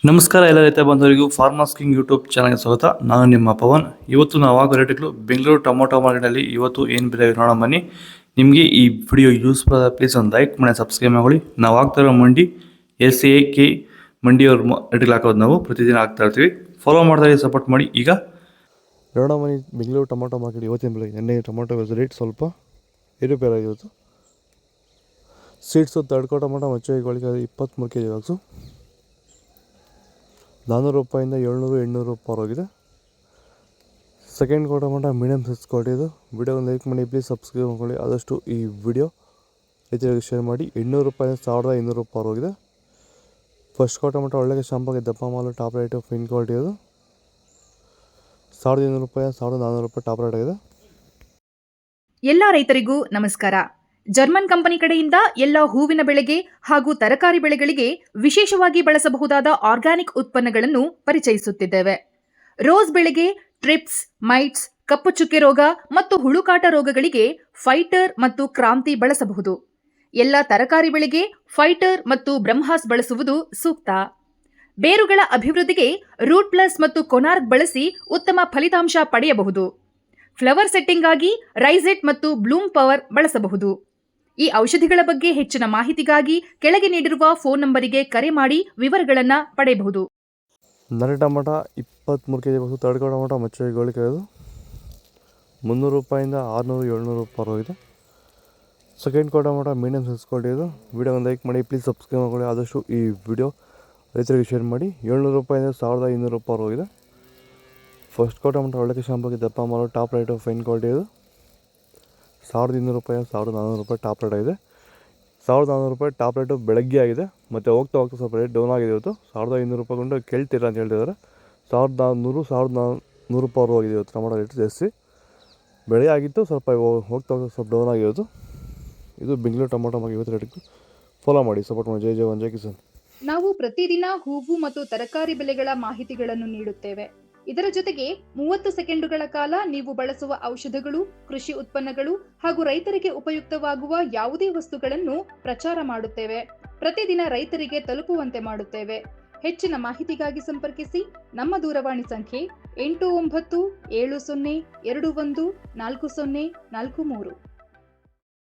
ನಮಸ್ಕಾರ ಎಲ್ಲ ರೈತ ಬಂಧುವರಿಗೂ ಫಾರ್ಮರ್ಸ್ ಕಿಂಗ್ ಯೂಟ್ಯೂಬ್ ಚಾನಲ್ಗೆ ಸ್ವಾಗತ. ನಾನು ನಿಮ್ಮ ಪವನ್. ಇವತ್ತು ನಾವು ಆಗೋ ರೇಟ್ಗಳು ಬೆಂಗಳೂರು ಟೊಮೊಟೊ ಮಾರ್ಕೆಟಲ್ಲಿ ಇವತ್ತು ಏನು ಬೆಲೆ ನೋಡೋಣ ಬನ್ನಿ. ನಿಮಗೆ ಈ ವಿಡಿಯೋ ಯೂಸ್ಫುಲ್ ಆದ ಪ್ಲೀಸ್ ಒಂದು ಲೈಕ್ ಮಾಡಿ ಸಬ್ಸ್ಕ್ರೈಬ್ ಮಾಡಿ. ನಾವು ಆಗ್ತಾ ಇರೋ ಮಂಡಿ SAK ಮಂಡಿಯವ್ರ ರೇಟ್ಗಳು ಹಾಕೋದು ನಾವು ಪ್ರತಿದಿನ ಆಗ್ತಾ ಇರ್ತೀವಿ. ಫಾಲೋ ಮಾಡ್ತಾ ಸಪೋರ್ಟ್ ಮಾಡಿ. ಈಗ ನೋಡೋಣ ಬನ್ನಿ ಬೆಂಗಳೂರು ಟೊಮೊಟೊ ಮಾರ್ಕೆಟ್ ಇವತ್ತಿನ ಬೆಲೆ. ನೆನ್ನೆ ಟೊಮೊಟೊ ರೇಟ್ ಸ್ವಲ್ಪ ಏರುಪೇರಾಗಿತ್ತು. ಸೀಡ್ಸು ತಡ್ಕೋ ಟೊಮೊಟೊ ಮಚ್ಚೆಗಳಿಗೆ 23 kg ಬಾಕ್ಸು 400 ರೂಪಾಯಿಂದ 700 800 ರೂಪಾಯಿ ಹೋಗಿದೆ. ಸೆಕೆಂಡ್ ಟೊಮೊಟೊ ಮೀಡಿಯಮ್ ಸೈಜ್ ಕೊಟ್ಟಿದ್ದು. ವಿಡಿಯೋ ಲೈಕ್ ಮಾಡಿ ಪ್ಲೀಸ್ ಸಬ್ಸ್ಕ್ರೈಬ್ ಮಾಡ್ಕೊಳ್ಳಿ. ಆದಷ್ಟು ಈ ವಿಡಿಯೋ ರೈತರಿಗೆ ಶೇರ್ ಮಾಡಿ. 800 ರೂಪಾಯಿಂದ 1500 ರೂಪಾಯಿ ಹೋಗಿದೆ. ಫಸ್ಟ್ ಟೊಮೊಟೊ ಒಳ್ಳೆಗೆ ಶಾಂಪಾಗಿ ದಪ್ಪ ಮಾಲು ಟಾಪ್ ರೇಟು ಫಿನ್ ಕ್ವಾಲಿಟಿ ಅದು 1200 ರೂಪಾಯಿ 1400 ರೂಪಾಯಿ ಟಾಪ್ ರೇಟ್ ಆಗಿದೆ. ಎಲ್ಲ ರೈತರಿಗೂ ನಮಸ್ಕಾರ. ಜರ್ಮನ್ ಕಂಪನಿ ಕಡೆಯಿಂದ ಎಲ್ಲ ಹೂವಿನ ಬೆಳೆಗೆ ಹಾಗೂ ತರಕಾರಿ ಬೆಳೆಗಳಿಗೆ ವಿಶೇಷವಾಗಿ ಬಳಸಬಹುದಾದ ಆರ್ಗ್ಯಾನಿಕ್ ಉತ್ಪನ್ನಗಳನ್ನು ಪರಿಚಯಿಸುತ್ತಿದ್ದೇವೆ. ರೋಸ್ ಬೆಳೆಗೆ ಟ್ರಿಪ್ಸ್, ಮೈಟ್ಸ್, ಕಪ್ಪು ಚುಕ್ಕೆ ರೋಗ ಮತ್ತು ಹುಳುಕಾಟ ರೋಗಗಳಿಗೆ ಫೈಟರ್ ಮತ್ತು ಕ್ರಾಂತಿ ಬಳಸಬಹುದು. ಎಲ್ಲ ತರಕಾರಿ ಬೆಳೆಗೆ ಫೈಟರ್ ಮತ್ತು ಬ್ರಹ್ಮಾಸ್ ಬಳಸುವುದು ಸೂಕ್ತ. ಬೇರುಗಳ ಅಭಿವೃದ್ಧಿಗೆ ರೂಟ್ ಪ್ಲಸ್ ಮತ್ತು ಕೊನಾರ್ಕ್ ಬಳಸಿ ಉತ್ತಮ ಫಲಿತಾಂಶ ಪಡೆಯಬಹುದು. ಫ್ಲವರ್ ಸೆಟ್ಟಿಂಗ್ ಆಗಿ ರೈಸೆಟ್ ಮತ್ತು ಬ್ಲೂಮ್ ಪವರ್ ಬಳಸಬಹುದು. ಈ ಔಷಧಿಗಳ ಬಗ್ಗೆ ಹೆಚ್ಚಿನ ಮಾಹಿತಿಗಾಗಿ ಕೆಳಗೆ ನೀಡಿರುವ ಫೋನ್ ನಂಬರಿಗೆ ಕರೆ ಮಾಡಿ ವಿವರಗಳನ್ನು ಪಡೆಯಬಹುದು. ನರಿ ಟೊಮೊಟೊ 23 kg ಬಾಕ್ಸು ತಡ್ಕೋ ಟೊಮೊಟೊ ಮಚ್ಚೆಗಳಿಗೆ 300 ರೂಪಾಯಿಂದ 600 700 ರೂಪಾಯಿ ಹೋಗಿದೆ. ಸೆಕೆಂಡ್ ಟೊಮೊಟೊ ಮೀಡಿಯಮ್ ಸೈಜ್ ಕೊಟ್ಟಿದ್ದು. ವಿಡಿಯೋ ಲೈಕ್ ಮಾಡಿ ಪ್ಲೀಸ್ ಸಬ್ಸ್ಕ್ರೈಬ್ ಮಾಡ್ಕೊಳ್ಳಿ. ಆದಷ್ಟು ಈ ವಿಡಿಯೋ ರೈತರಿಗೆ ಶೇರ್ ಮಾಡಿ. 700 ರೂಪಾಯಿಂದ 1200 ರೂಪಾಯಿ ಹೋಗಿದೆ. ಫಸ್ಟ್ ಟೊಮೊಟೊ ಒಳ್ಳೆಗೆ ಶಾಂಪಾಗಿ ದಪ್ಪ ಮಾಲು ಟಾಪ್ ರೇಟು ಫೈನ್ ಕ್ವಾಲಿಟಿ ಇದು 1200 ರೂಪಾಯಿ 1400 ರೂಪಾಯಿ ಟಾಪ್ ರೇಟ್ ಆಗಿದೆ. 1400 ರೂಪಾಯಿ ಟಾಪ್ ರೇಟು ಬೆಳಗ್ಗೆ ಆಗಿದೆ. ಮತ್ತು ಹೋಗ್ತಾ ಸ್ವಲ್ಪ ರೇಟ್ ಡೌನ್ ಆಗಿದೆ. ಇವತ್ತು 1500 ರೂಪಾಯಿ ಕೊಂಡು ಕೇಳ್ತೀರಾ ಅಂತ ಹೇಳ್ತಿದ್ದಾರೆ. 1400 1400 ರೂಪಾಯಿ ಹೋಗಿದೆ ಇವತ್ತು ಟೊಮೊಟೊ ರೇಟ್ ಜಾಸ್ತಿ. ಬೆಳೆ ಆಗಿತ್ತು, ಸ್ವಲ್ಪ ಹೋಗ್ತಾ ಸ್ವಲ್ಪ ಡೌನ್ ಆಗಿರೋದು. ಇದು ಬೆಂಗಳೂರು ಟೊಮೊಟೊ ಮಾರ್ಕೆಟ್ ಇವತ್ತು ರೇಟ್. ಫಾಲೋ ಮಾಡಿ, ಸಪೋರ್ಟ್ ಮಾಡಿ. ಜೈ ಜವಾನ್ ಜೈ ಕಿಸಾನ್. ನಾವು ಪ್ರತಿದಿನ ಹೂವು ಮತ್ತು ತರಕಾರಿ ಬೆಲೆಗಳ ಮಾಹಿತಿಗಳನ್ನು ನೀಡುತ್ತೇವೆ. ಇದರ ಜೊತೆಗೆ 30 ಸೆಕೆಂಡುಗಳ ಕಾಲ ನೀವು ಬಳಸುವ ಔಷಧಗಳು, ಕೃಷಿ ಉತ್ಪನ್ನಗಳು ಹಾಗೂ ರೈತರಿಗೆ ಉಪಯುಕ್ತವಾಗುವ ಯಾವುದೇ ವಸ್ತುಗಳನ್ನು ಪ್ರಚಾರ ಮಾಡುತ್ತೇವೆ. ಪ್ರತಿದಿನ ರೈತರಿಗೆ ತಲುಪುವಂತೆ ಮಾಡುತ್ತೇವೆ. ಹೆಚ್ಚಿನ ಮಾಹಿತಿಗಾಗಿ ಸಂಪರ್ಕಿಸಿ. ನಮ್ಮ ದೂರವಾಣಿ ಸಂಖ್ಯೆ 8970214043.